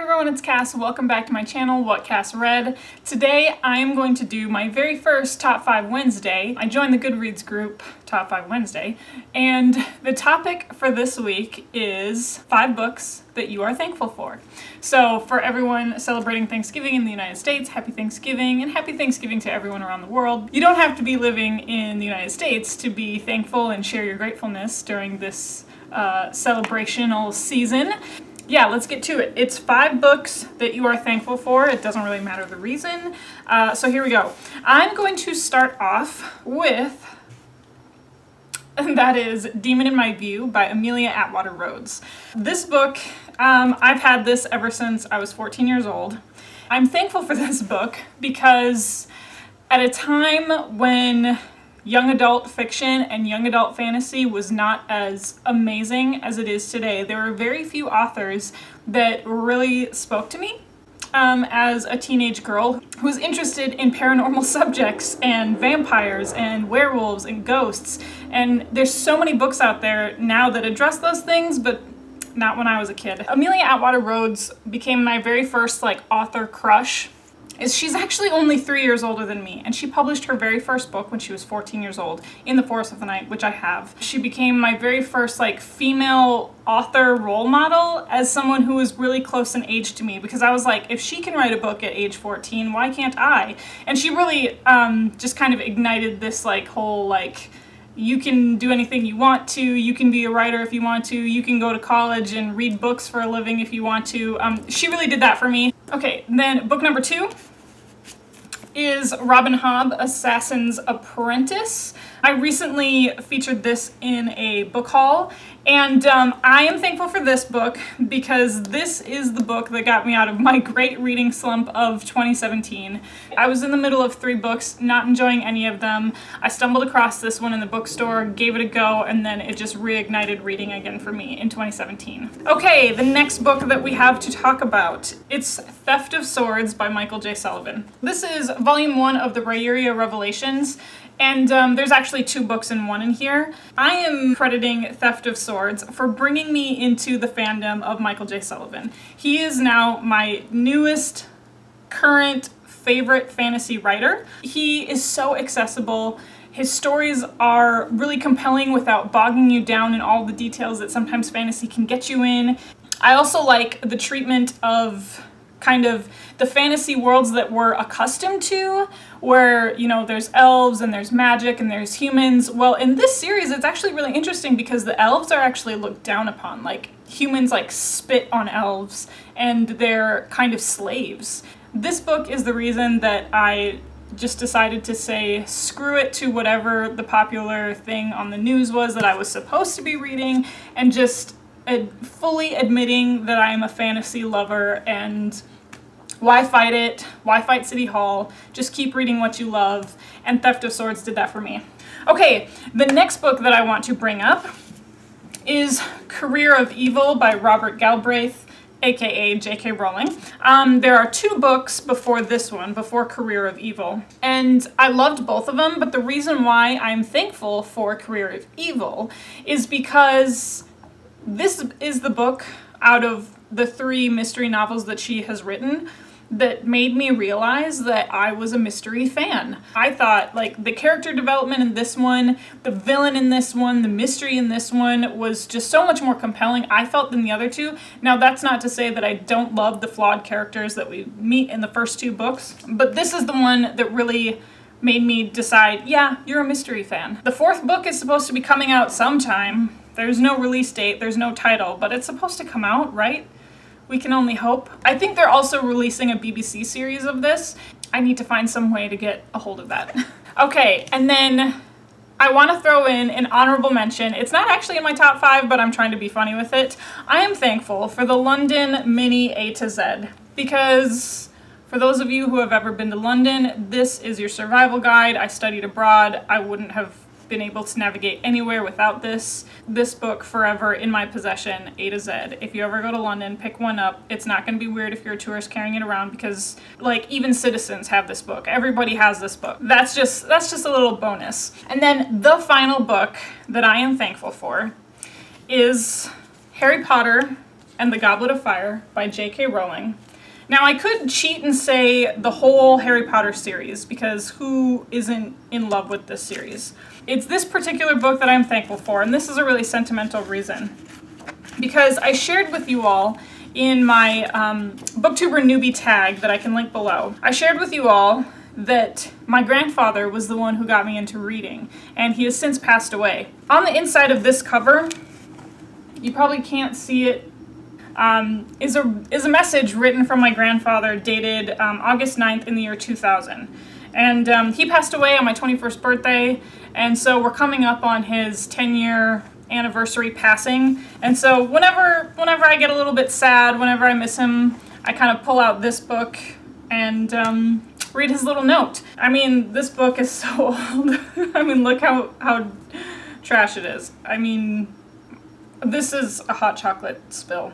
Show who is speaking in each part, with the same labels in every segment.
Speaker 1: everyone, it's Cass. Welcome back to my channel, What Cass Read. Today I am going to do my very first Top 5 Wednesday. I joined the Goodreads group, Top 5 Wednesday, and the topic for this week is 5 books that you are thankful for. So for everyone celebrating Thanksgiving in the United States, happy Thanksgiving, and happy Thanksgiving to everyone around the world. You don't have to be living in the United States to be thankful and share your gratefulness during this celebrational season. Yeah, let's get to it. It's 5 books that you are thankful for. It doesn't really matter the reason. So here we go. I'm going to start off with, and that is Demon in My View by Amelia Atwater-Rhodes. This book, I've had this ever since I was 14 years old. I'm thankful for this book because at a time when young adult fiction and young adult fantasy was not as amazing as it is today, there were very few authors that really spoke to me as a teenage girl who was interested in paranormal subjects and vampires and werewolves and ghosts. And there's so many books out there now that address those things, but not when I was a kid. Amelia Atwater-Rhodes became my very first author crush. She's actually only 3 years older than me, and she published her very first book when she was 14 years old, In the Forest of the Night, which I have. She became my very first female author role model as someone who was really close in age to me, because I was like, if she can write a book at age 14, why can't I? And she really just kind of ignited this whole you can do anything you want to, you can be a writer if you want to, you can go to college and read books for a living if you want to. She really did that for me. Okay, then book number 2 is Robin Hobb, Assassin's Apprentice. I recently featured this in a book haul, and I am thankful for this book because this is the book that got me out of my great reading slump of 2017. I was in the middle of 3 books, not enjoying any of them. I stumbled across this one in the bookstore, gave it a go, and then it just reignited reading again for me in 2017. Okay, the next book that we have to talk about, it's Theft of Swords by Michael J. Sullivan. This is volume 1 of the Rayeria Revelations. And there's actually 2 books in one in here. I am crediting Theft of Swords for bringing me into the fandom of Michael J. Sullivan. He is now my newest, current favorite fantasy writer. He is so accessible. His stories are really compelling without bogging you down in all the details that sometimes fantasy can get you in. I also like the treatment of kind of the fantasy worlds that we're accustomed to, where, there's elves and there's magic and there's humans. Well, in this series, it's actually really interesting because the elves are actually looked down upon. Humans spit on elves and they're kind of slaves. This book is the reason that I just decided to say screw it to whatever the popular thing on the news was that I was supposed to be reading, and just fully admitting that I am a fantasy lover, and why fight it? Why fight City Hall? Just keep reading what you love, and Theft of Swords did that for me. Okay, the next book that I want to bring up is Career of Evil by Robert Galbraith, aka J.K. Rowling. There are 2 books before this one, before Career of Evil, and I loved both of them, but the reason why I'm thankful for Career of Evil is because this is the book out of the 3 mystery novels that she has written that made me realize that I was a mystery fan. I thought the character development in this one, the villain in this one, the mystery in this one was just so much more compelling, I felt, than the other 2. Now, that's not to say that I don't love the flawed characters that we meet in the first 2 books, but this is the one that really made me decide, yeah, you're a mystery fan. The 4th book is supposed to be coming out sometime. There's no release date, there's no title, but it's supposed to come out, right? We can only hope. I think they're also releasing a BBC series of this. I need to find some way to get a hold of that. Okay, and then I want to throw in an honorable mention. It's not actually in my top 5, but I'm trying to be funny with it. I am thankful for the London Mini A to Z, because for those of you who have ever been to London, this is your survival guide. I studied abroad. I wouldn't have been able to navigate anywhere without this book forever in my possession, A to Z. If you ever go to London, pick one up. It's not going to be weird if you're a tourist carrying it around, because even citizens have this book. Everybody has this book. That's just a little bonus. And then the final book that I am thankful for is Harry Potter and the Goblet of Fire by J.K. Rowling. Now, I could cheat and say the whole Harry Potter series, because who isn't in love with this series? It's this particular book that I'm thankful for, and this is a really sentimental reason. Because I shared with you all in my booktuber newbie tag that I can link below, I shared with you all that my grandfather was the one who got me into reading, and he has since passed away. On the inside of this cover, you probably can't see it, is a message written from my grandfather dated August 9th in the year 2000. And he passed away on my 21st birthday, and so we're coming up on his 10-year anniversary passing. And so whenever I get a little bit sad, whenever I miss him, I kind of pull out this book and read his little note. I mean, this book is so old. I mean, look how trash it is. I mean, this is a hot chocolate spill.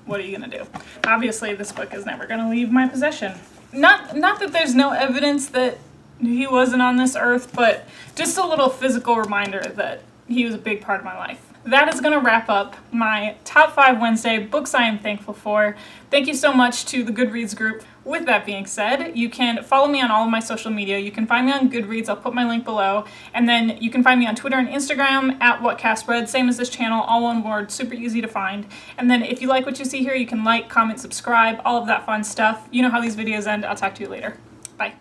Speaker 1: What are you gonna do? Obviously, this book is never gonna leave my possession. Not that there's no evidence that he wasn't on this earth, but just a little physical reminder that he was a big part of my life. That is going to wrap up my Top 5 Wednesday books I am thankful for. Thank you so much to the Goodreads group. With that being said, you can follow me on all of my social media. You can find me on Goodreads. I'll put my link below. And then you can find me on Twitter and Instagram at WhatCastRead, same as this channel, all one word, super easy to find. And then if you like what you see here, you can like, comment, subscribe, all of that fun stuff. You know how these videos end. I'll talk to you later. Bye.